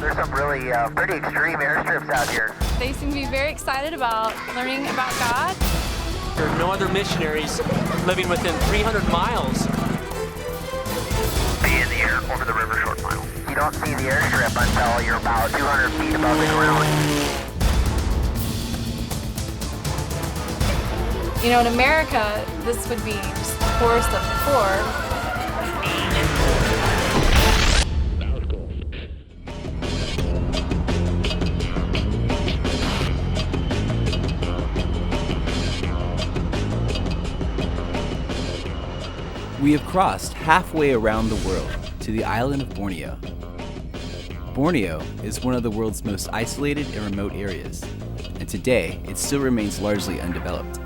There's some really pretty extreme airstrips out here. They seem to be very excited about learning about God. There are no other missionaries living within 300 miles. Be in the air over the river short mile. You don't see the airstrip until you're about 200 feet above the ground. You know, in America, this would be just the poorest of the poor. We have crossed halfway around the world to the island of Borneo. Borneo is one of the world's most isolated and remote areas, and today it still remains largely undeveloped.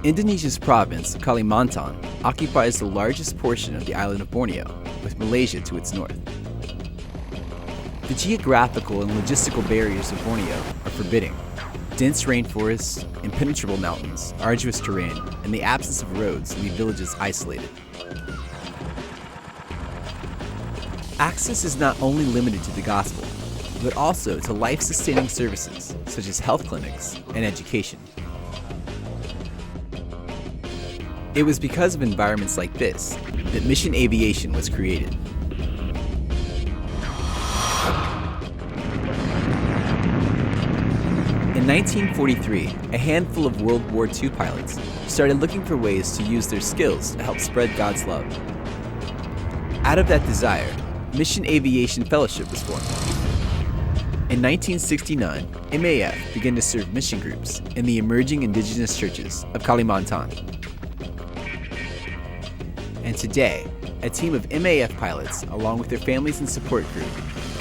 Indonesia's province, Kalimantan, occupies the largest portion of the island of Borneo, with Malaysia to its north. The geographical and logistical barriers of Borneo are forbidding. Dense rainforests, impenetrable mountains, arduous terrain, and the absence of roads leave villages isolated. Access is not only limited to the gospel, but also to life-sustaining services such as health clinics and education. It was because of environments like this that Mission Aviation was created. In 1943, a handful of World War II pilots started looking for ways to use their skills to help spread God's love. Out of that desire, Mission Aviation Fellowship was formed. In 1969, MAF began to serve mission groups in the emerging indigenous churches of Kalimantan. And today, a team of MAF pilots, along with their families and support crew,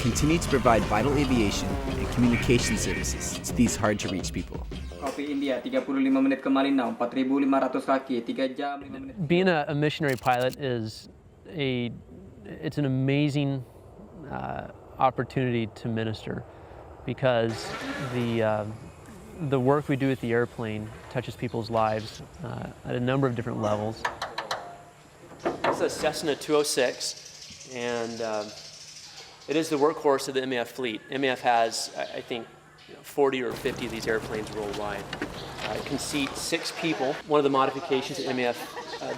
continue to provide vital aviation and communication services to these hard-to-reach people. Being a missionary pilot is it's an amazing opportunity to minister, because the work we do at the airplane touches people's lives at a number of different levels. It's a Cessna 206, and it is the workhorse of the MAF fleet. MAF has, I think, 40 or 50 of these airplanes worldwide. It can seat 6 people. One of the modifications that MAF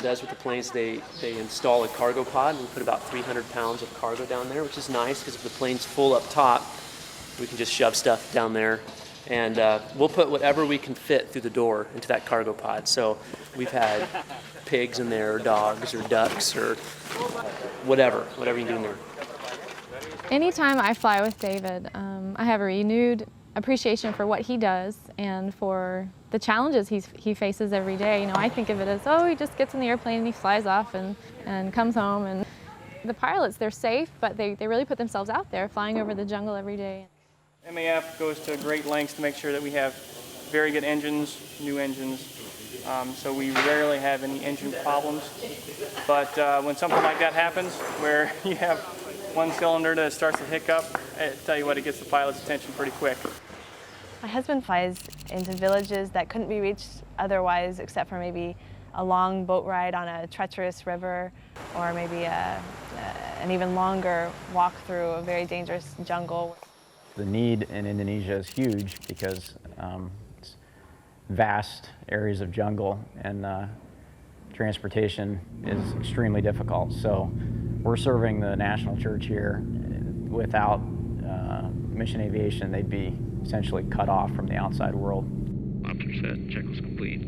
does with the planes, they install a cargo pod, and we put about 300 pounds of cargo down there, which is nice because if the plane's full up top, we can just shove stuff down there. And we'll put whatever we can fit through the door into that cargo pod. So we've had pigs in there, or dogs, or ducks, or whatever you can do in there. Anytime I fly with David, I have a renewed appreciation for what he does and for the challenges he faces every day. You know, I think of it as, he just gets in the airplane and he flies off and comes home. And the pilots, they're safe, but they really put themselves out there flying over the jungle every day. MAF goes to great lengths to make sure that we have very good engines, new engines, so we rarely have any engine problems. But when something like that happens, where you have one cylinder that starts to hiccup, I tell you what, it gets the pilot's attention pretty quick. My husband flies into villages that couldn't be reached otherwise, except for maybe a long boat ride on a treacherous river, or maybe an even longer walk through a very dangerous jungle. The need in Indonesia is huge because it's vast areas of jungle, and transportation is extremely difficult. So we're serving the national church here. Without Mission Aviation, they'd be essentially cut off from the outside world. Option set, check was complete.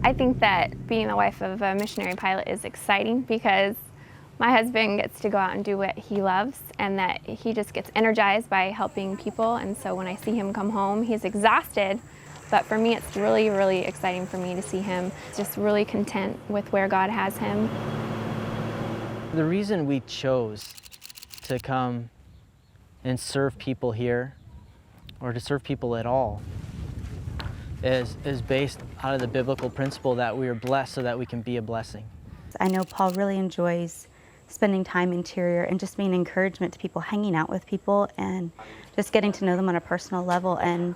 I think that being the wife of a missionary pilot is exciting because my husband gets to go out and do what he loves, and that he just gets energized by helping people. And so when I see him come home, he's exhausted, but for me it's really, really exciting for me to see him just really content with where God has him. The reason we chose to come and serve people here, or to serve people at all, is based out of the biblical principle that we are blessed so that we can be a blessing. I know Paul really enjoys spending time interior and just being encouragement to people, hanging out with people and just getting to know them on a personal level, and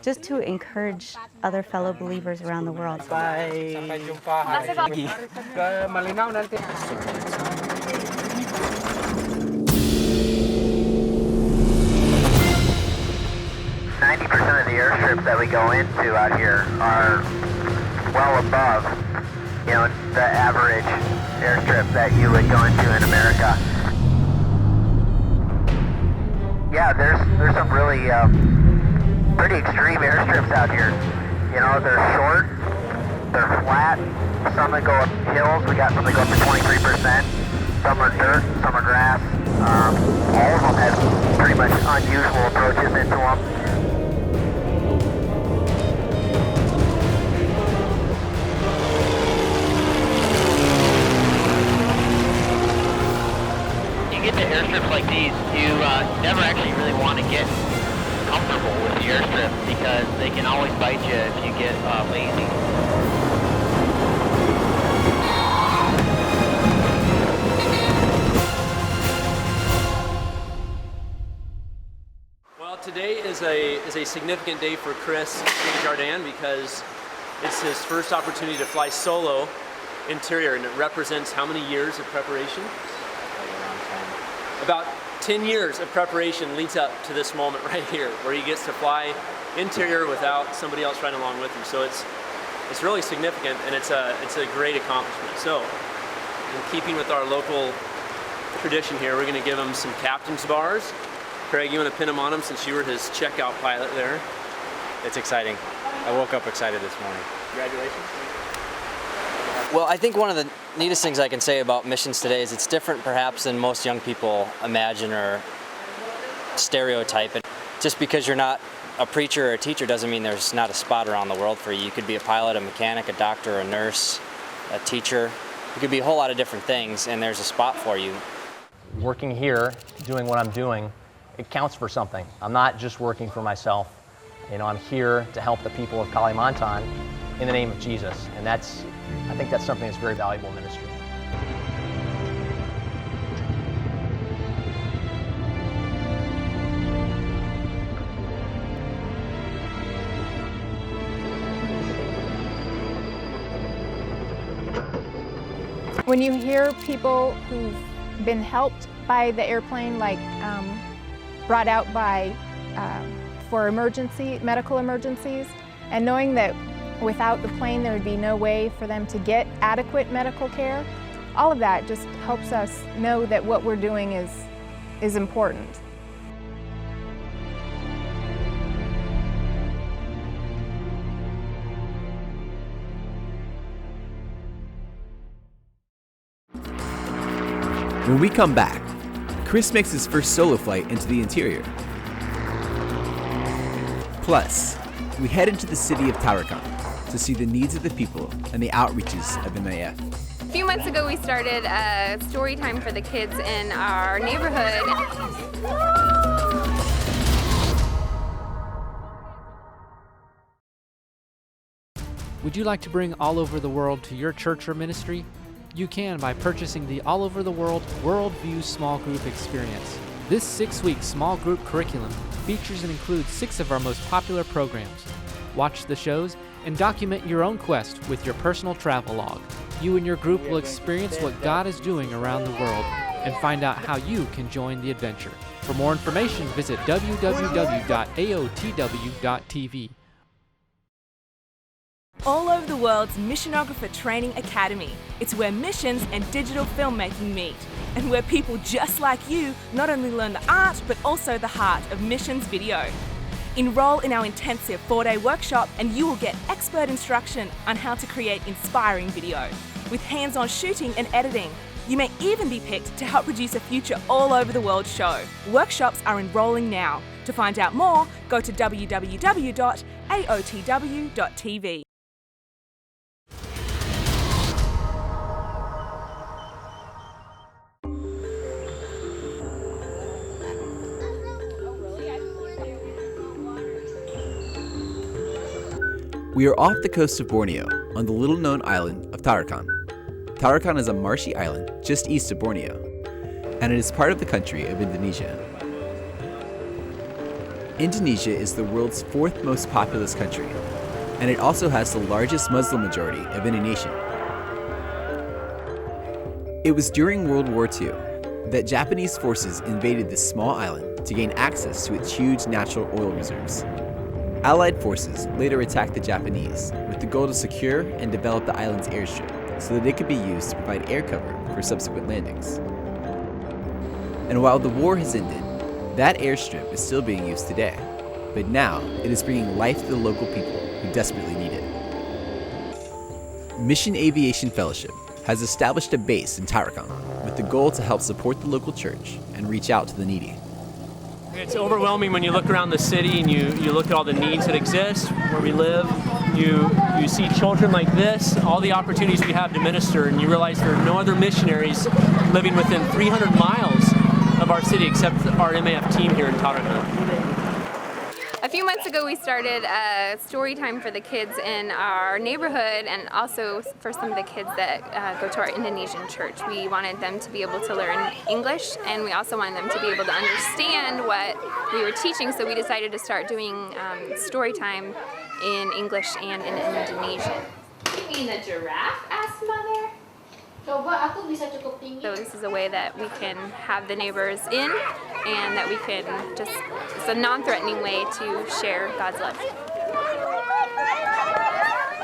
just to encourage other fellow believers around the world. Bye. go into out here are well above, you know, the average airstrip that you would go into in America. Yeah, there's some really pretty extreme airstrips out here. You know, they're short, they're flat, some that go up hills. We got some that go up to 23%. Some are dirt, some are grass. All of them have pretty much unusual approaches into them. You get to airstrips like these, you never actually really want to get comfortable with the airstrip because they can always bite you if you get lazy. Well, today is a significant day for Chris Jardin because it's his first opportunity to fly solo interior, and it represents how many years of preparation? About 10 years of preparation leads up to this moment right here, where he gets to fly interior without somebody else riding along with him. So it's really significant, and it's a great accomplishment. So, in keeping with our local tradition here, we're going to give him some captain's bars. Craig, you want to pin him on him since you were his checkout pilot there? It's exciting. I woke up excited this morning. Congratulations. Well, I think one of the neatest things I can say about missions today is it's different perhaps than most young people imagine or stereotype. And just because you're not a preacher or a teacher doesn't mean there's not a spot around the world for you. You could be a pilot, a mechanic, a doctor, a nurse, a teacher. You could be a whole lot of different things, and there's a spot for you. Working here, doing what I'm doing, it counts for something. I'm not just working for myself. You know, I'm here to help the people of Kalimantan in the name of Jesus, and I think that's something that's very valuable in ministry. When you hear people who've been helped by the airplane, like brought out by for medical emergencies, and knowing that without the plane there would be no way for them to get adequate medical care, all of that just helps us know that what we're doing is important. When we come back, Chris makes his first solo flight into the interior. Plus, we head into the city of Tarakan to see the needs of the people and the outreaches of MAF. A few months ago we started a story time for the kids in our neighborhood. Would you like to bring All Over the World to your church or ministry? You can by purchasing the All Over the World Worldview Small Group Experience. This 6-week small group curriculum features and includes 6 of our most popular programs. Watch the shows and document your own quest with your personal travel log. You and your group will experience what God is doing around the world and find out how you can join the adventure. For more information, visit www.aotw.tv. All Over the World's Missionographer Training Academy. It's where missions and digital filmmaking meet, and where people just like you not only learn the art, but also the heart of missions video. Enroll in our intensive 4-day workshop and you will get expert instruction on how to create inspiring video. With hands-on shooting and editing, you may even be picked to help produce a future All Over the World show. Workshops are enrolling now. To find out more, go to www.aotw.tv. We are off the coast of Borneo on the little-known island of Tarakan. Tarakan is a marshy island just east of Borneo, and it is part of the country of Indonesia. Indonesia is the world's 4th most populous country, and it also has the largest Muslim majority of any nation. It was during World War II that Japanese forces invaded this small island to gain access to its huge natural oil reserves. Allied forces later attacked the Japanese with the goal to secure and develop the island's airstrip so that it could be used to provide air cover for subsequent landings. And while the war has ended, that airstrip is still being used today, but now it is bringing life to the local people who desperately need it. Mission Aviation Fellowship has established a base in Tarakan with the goal to help support the local church and reach out to the needy. It's overwhelming when you look around the city and you look at all the needs that exist where we live. You see children like this, all the opportunities we have to minister, and you realize there are no other missionaries living within 300 miles of our city except our MAF team here in Tarakan. A few months ago we started a story time for the kids in our neighborhood and also for some of the kids that go to our Indonesian church. We wanted them to be able to learn English, and we also wanted them to be able to understand what we were teaching, so we decided to start doing story time in English and in Indonesian. You mean a giraffe? Asked Mother. So this is a way that we can have the neighbors in, and that we can just, it's a non-threatening way to share God's love.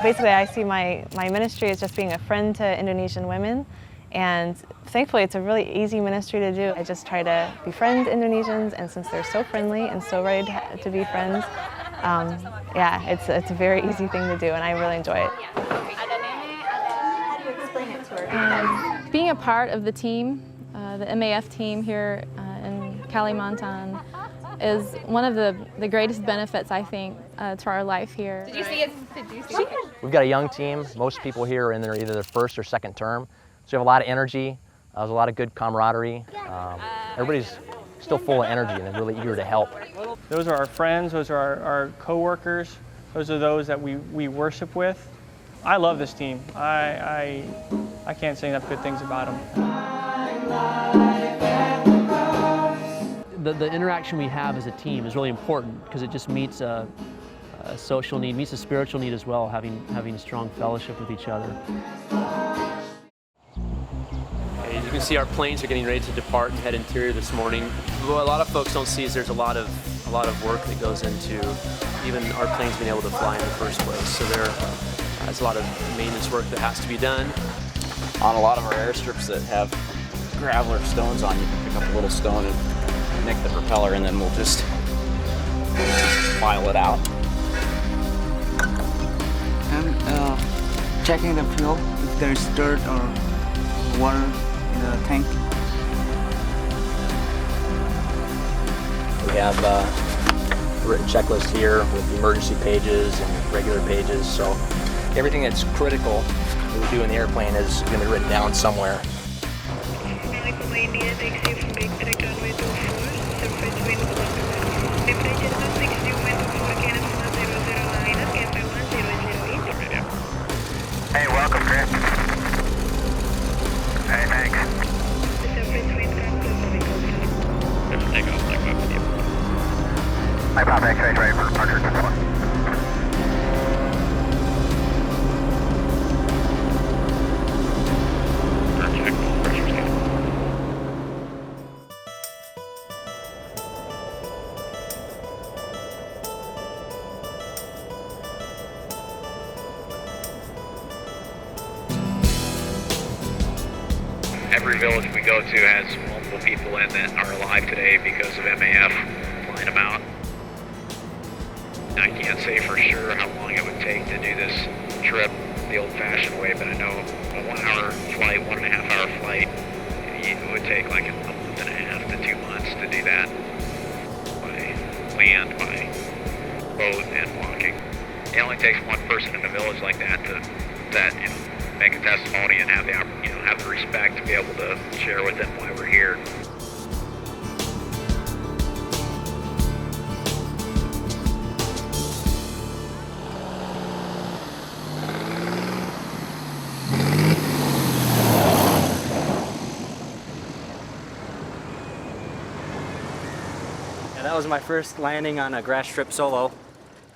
Basically, I see my ministry as just being a friend to Indonesian women, and thankfully it's a really easy ministry to do. I just try to befriend Indonesians, and since they're so friendly and so ready to be friends, yeah, it's a very easy thing to do, and I really enjoy it. Being a part of the team, the MAF team here in Kalimantan, is one of the greatest benefits, I think, to our life here. Did you see it? We've got a young team. Most people here are in either their first or second term. So we have a lot of energy. There's a lot of good camaraderie. Everybody's still full of energy and they're really eager to help. Those are our friends, those are our co-workers, those are those that we worship with. I love this team. I can't say enough good things about them. The interaction we have as a team is really important because it just meets a social need, meets a spiritual need as well, having strong fellowship with each other. As you can see, our planes are getting ready to depart and head interior this morning. What a lot of folks don't see is there's a lot of work that goes into even our planes being able to fly in the first place. So there's a lot of maintenance work that has to be done. On a lot of our airstrips that have gravel or stones on, you can pick up a little stone and nick the propeller, and then we'll just file it out. And checking the fuel, if there's dirt or water in the tank. We have a written checklist here with emergency pages and regular pages, so everything that's critical that we do in the airplane is going to be written down somewhere. Hey, welcome, Chris. Hey, thanks. Take off, like, with you. I pop X-ray ready for departure to 1. Every village we go to has multiple people in that are alive today because of MAF flying them out. I can't say for sure how long it would take to do this trip the old-fashioned way, but I know a 1 hour flight, 1.5 hour flight, it would take like a month and a half to 2 months to do that by land, by boat, and walking. It only takes one person in a village like that to make a testimony and have the respect to be able to share with them why we're here. Yeah, that was my first landing on a grass strip solo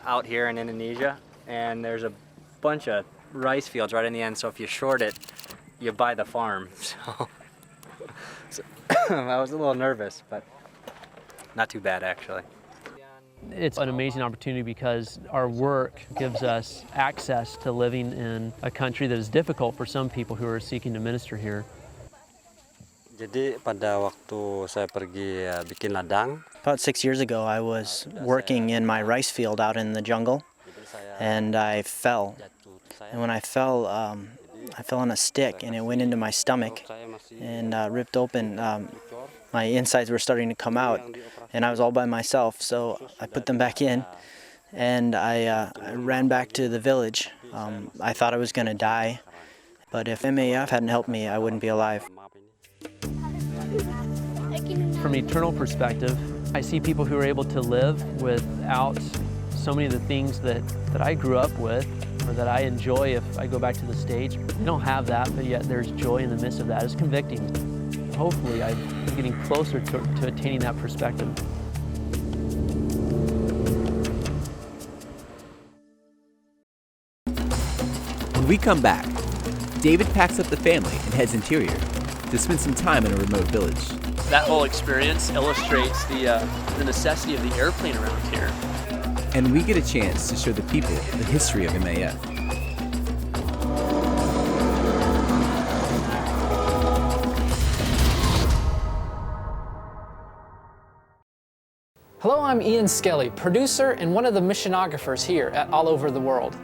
out here in Indonesia, and there's a bunch of rice fields right in the end, so if you short it, you buy the farm. So I was a little nervous, but not too bad actually. It's an amazing opportunity because our work gives us access to living in a country that is difficult for some people who are seeking to minister here. Jadi pada waktu saya pergi bikin ladang. About 6 years ago, I was working in my rice field out in the jungle, and I fell. And when I fell on a stick, and it went into my stomach and ripped open. My insides were starting to come out, and I was all by myself, so I put them back in, and I ran back to the village. I thought I was going to die, but if MAF hadn't helped me, I wouldn't be alive. From an eternal perspective, I see people who are able to live without so many of the things that I grew up with or that I enjoy if I go back to the stage. They don't have that, but yet there's joy in the midst of that. It's convicting. Hopefully, I'm getting closer to attaining that perspective. When we come back, David packs up the family and heads interior to spend some time in a remote village. That whole experience illustrates the necessity of the airplane around here. And we get a chance to show the people the history of MAF. Hello, I'm Ian Skelly, producer and one of the missionographers here at All Over the World.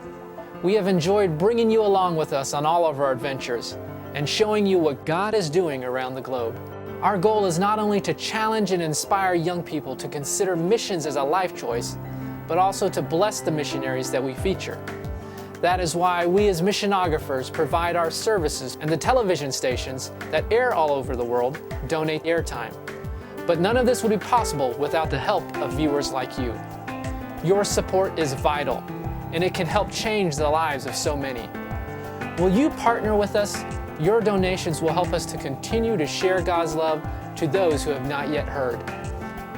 We have enjoyed bringing you along with us on all of our adventures and showing you what God is doing around the globe. Our goal is not only to challenge and inspire young people to consider missions as a life choice, but also to bless the missionaries that we feature. That is why we as missionographers provide our services, and the television stations that air all over the world donate airtime. But none of this would be possible without the help of viewers like you. Your support is vital, and it can help change the lives of so many. Will you partner with us? Your donations will help us to continue to share God's love to those who have not yet heard.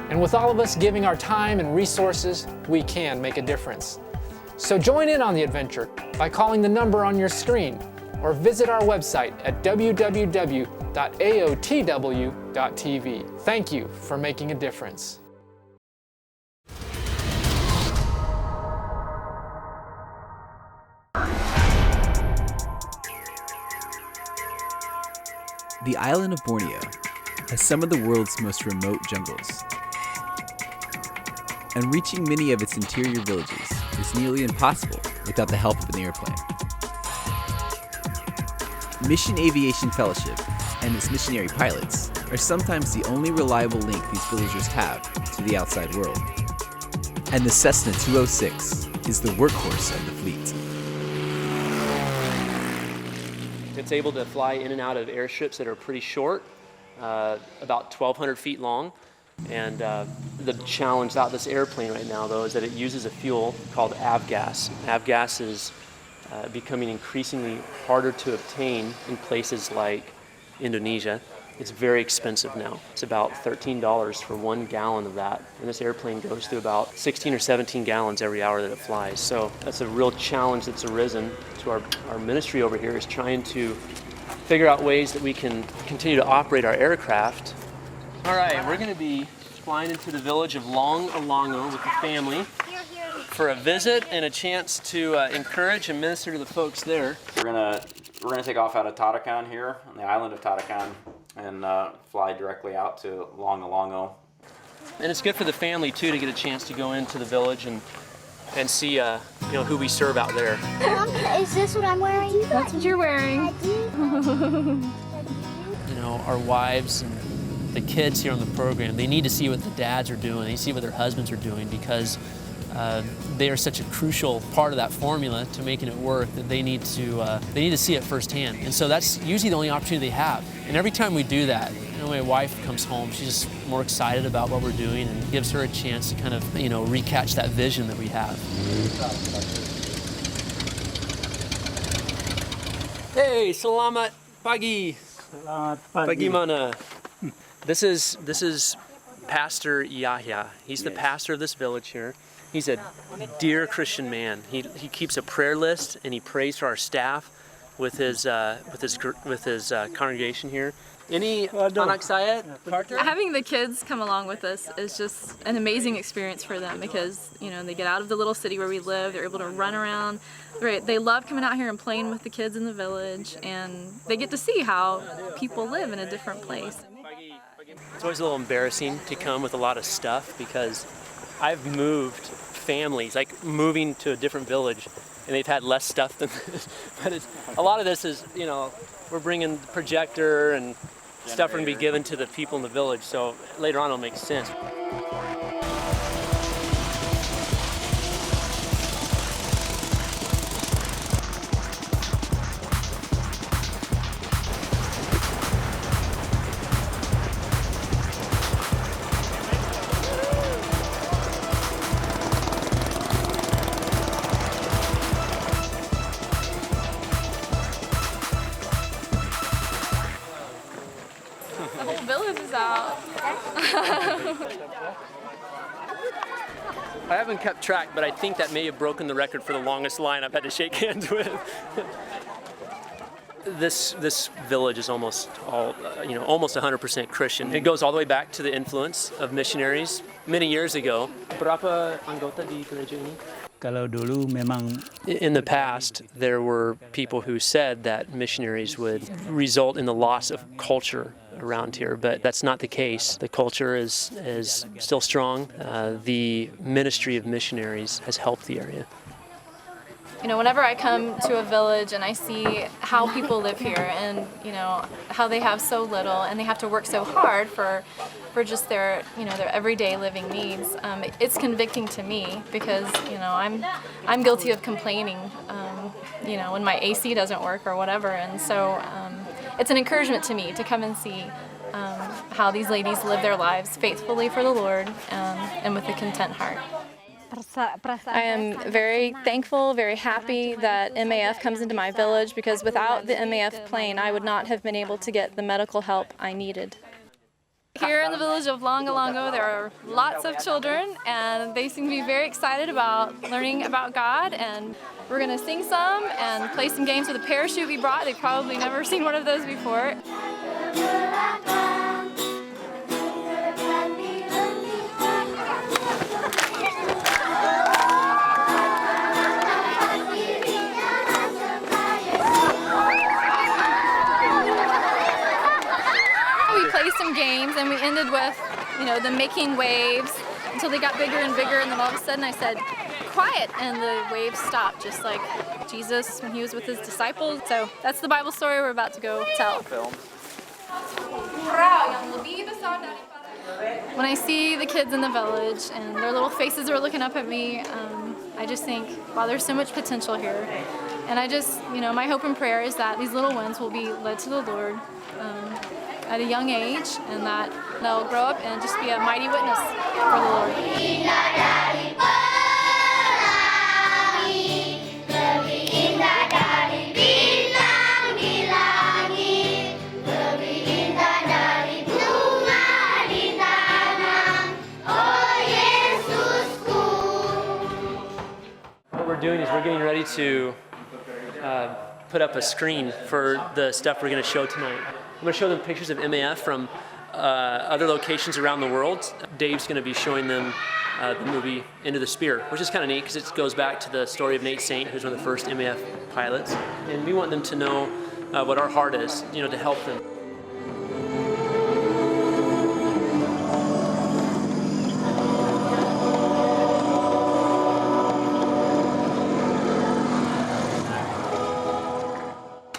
And with all of us giving our time and resources, we can make a difference. So join in on the adventure by calling the number on your screen or visit our website at www.aotw.tv. Thank you for making a difference. The island of Borneo has some of the world's most remote jungles. And reaching many of its interior villages is nearly impossible without the help of an airplane. Mission Aviation Fellowship and its missionary pilots are sometimes the only reliable link these villagers have to the outside world. And the Cessna 206 is the workhorse of the fleet. It's able to fly in and out of airstrips that are pretty short, about 1,200 feet long. And the challenge about this airplane right now, though, is that it uses a fuel called avgas. Avgas is becoming increasingly harder to obtain in places like Indonesia. It's very expensive now. It's about $13 for 1 gallon of that. And this airplane goes through about 16 or 17 gallons every hour that it flies. So that's a real challenge that's arisen to our ministry over here, is trying to figure out ways that we can continue to operate our aircraft. All right, we're going to be flying into the village of Long Alongo with the family for a visit and a chance to encourage and minister to the folks there. We're gonna take off out of Tatakan here on the island of Tatakan and fly directly out to Long Alongo. And it's good for the family too to get a chance to go into the village and see who we serve out there. Is this what I'm wearing? That's what you're wearing. Our wives and the kids here on the program, they need to see what the dads are doing. They see what their husbands are doing, because they are such a crucial part of that formula to making it work that they need to see it firsthand. And so that's usually the only opportunity they have. And every time we do that, my wife comes home, she's just more excited about what we're doing, and gives her a chance to kind of, recatch that vision that we have. Hey, selamat pagi. Selamat pagi. Bagaimana? This is Pastor Yahya. He's the pastor of this village here. He's a dear Christian man. He keeps a prayer list, and he prays for our staff with his congregation here. Ini anak saya partner. Having the kids come along with us is just an amazing experience for them because, you know, they get out of the little city where we live, they're able to run around. They love coming out here and playing with the kids in the village, and they get to see how people live in a different place. It's always a little embarrassing to come with a lot of stuff because I've moved families, like moving to a different village, and they've had less stuff than this. But a lot of this is, you know, we're bringing the projector and stuff are going to be given to the people in the village, so later on it'll make sense. The whole village is out. I haven't kept track, but I think that may have broken the record for the longest line I've had to shake hands with. This village is almost all, almost 100% Christian. It goes all the way back to the influence of missionaries many years ago. Berapa anggota di gereja ini? In the past, there were people who said that missionaries would result in the loss of culture around here, but that's not the case. The culture is still strong. The ministry of missionaries has helped the area. You know, whenever I come to a village and I see how people live here and, you know, how they have so little and they have to work so hard for just their, their everyday living needs, it's convicting to me because, I'm guilty of complaining, when my AC doesn't work or whatever. And so it's an encouragement to me to come and see how these ladies live their lives faithfully for the Lord and with a content heart. I am very thankful, very happy that MAF comes into my village because without the MAF plane, I would not have been able to get the medical help I needed. Here in the village of Longalongo, there are lots of children and they seem to be very excited about learning about God, and we're going to sing some and play some games with a parachute we brought. They've probably never seen one of those before. Some games and we ended with, them making waves until they got bigger and bigger, and then all of a sudden I said, quiet, and the waves stopped, just like Jesus when he was with his disciples. So that's the Bible story we're about to go tell. When I see the kids in the village and their little faces are looking up at me, I just think, wow, there's so much potential here. And I just, my hope and prayer is that these little ones will be led to the Lord at a young age, and that they'll grow up and just be a mighty witness for the Lord. What we're doing is we're getting ready to put up a screen for the stuff we're going to show tonight. I'm going to show them pictures of MAF from other locations around the world. Dave's going to be showing them the movie Into the Spear, which is kind of neat because it goes back to the story of Nate Saint, who's one of the first MAF pilots. And we want them to know what our heart is, to help them.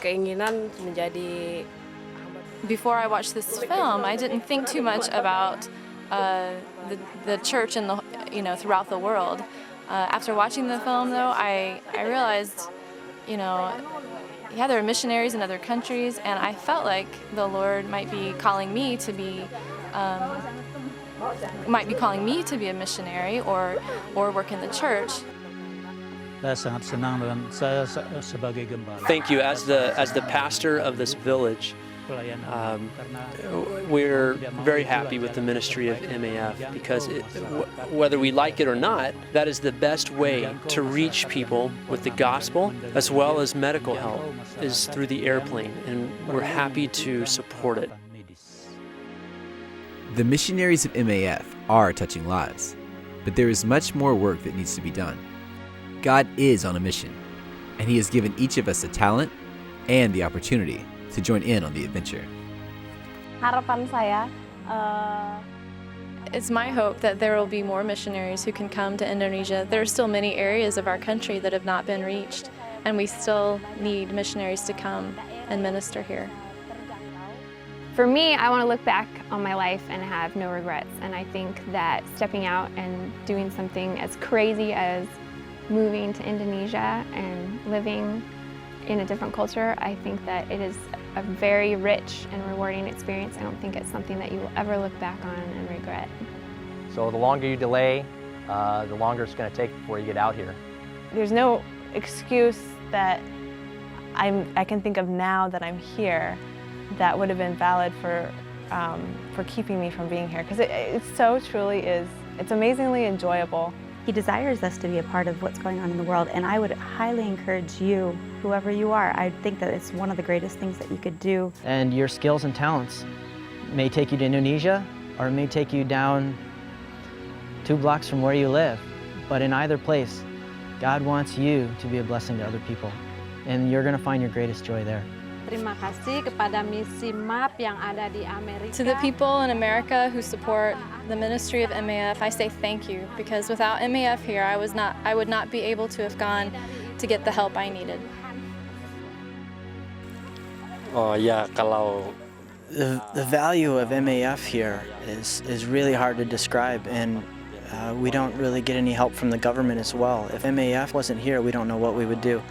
Keinginan menjadi. Before I watched this film, I didn't think too much about the church and throughout the world. After watching the film, though, I realized, there are missionaries in other countries, and I felt like the Lord might be calling me to be a missionary or work in the church. Thank you. As the pastor of this village, we're very happy with the ministry of MAF because whether we like it or not, that is the best way to reach people with the gospel as well as medical help is through the airplane, and we're happy to support it. The missionaries of MAF are touching lives, but there is much more work that needs to be done. God is on a mission, and He has given each of us a talent and the opportunity to join in on the adventure. Harapan saya, It's my hope that there will be more missionaries who can come to Indonesia. There are still many areas of our country that have not been reached, and we still need missionaries to come and minister here. For me, I want to look back on my life and have no regrets. And I think that stepping out and doing something as crazy as moving to Indonesia and living in a different culture, I think that it is a very rich and rewarding experience. I don't think it's something that you will ever look back on and regret. So the longer you delay, the longer it's going to take before you get out here. There's no excuse that I can think of now that I'm here that would have been valid for keeping me from being here, because it so truly is. It's amazingly enjoyable. He desires us to be a part of what's going on in the world, and I would highly encourage you, whoever you are, I think that it's one of the greatest things that you could do. And your skills and talents may take you to Indonesia, or it may take you down 2 blocks from where you live. But in either place, God wants you to be a blessing to other people, and you're going to find your greatest joy there. Terima kasih kepada misi MAP yang ada di Amerika. To the people in America who support the ministry of MAF, I say thank you, because without MAF here, I would not be able to have gone to get the help I needed. Oh ya, kalau The value of MAF here is really hard to describe, and we don't really get any help from the government as well. If MAF wasn't here, we don't know what we would do.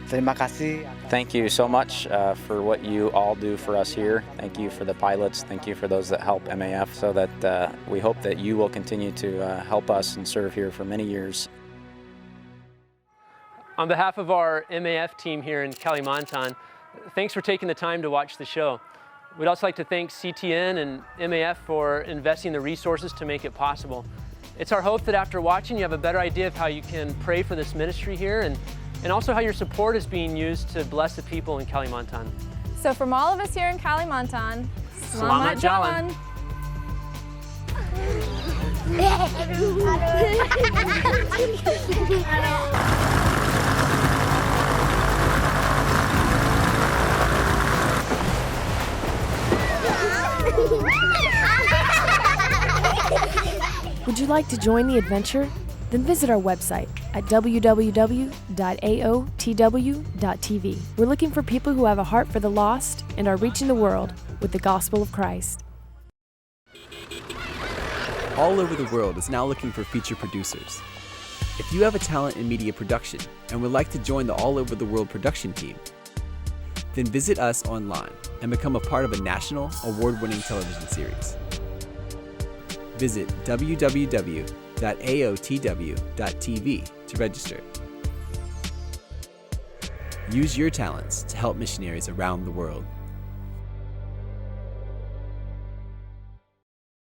Terima kasih. Thank you so much for what you all do for us here. Thank you for the pilots. Thank you for those that help MAF, so that we hope that you will continue to help us and serve here for many years. On behalf of our MAF team here in Kalimantan, thanks for taking the time to watch the show. We'd also like to thank CTN and MAF for investing the resources to make it possible. It's our hope that after watching, you have a better idea of how you can pray for this ministry here, and also how your support is being used to bless the people in Kalimantan. So from all of us here in Kalimantan, Selamat Jalan. Would you like to join the adventure? Then visit our website at www.aotw.tv. We're looking for people who have a heart for the lost and are reaching the world with the gospel of Christ. All Over the World is now looking for feature producers. If you have a talent in media production and would like to join the All Over the World production team, then visit us online and become a part of a national, award-winning television series. Visit www.aotw.tv to register. Use your talents to help missionaries around the world.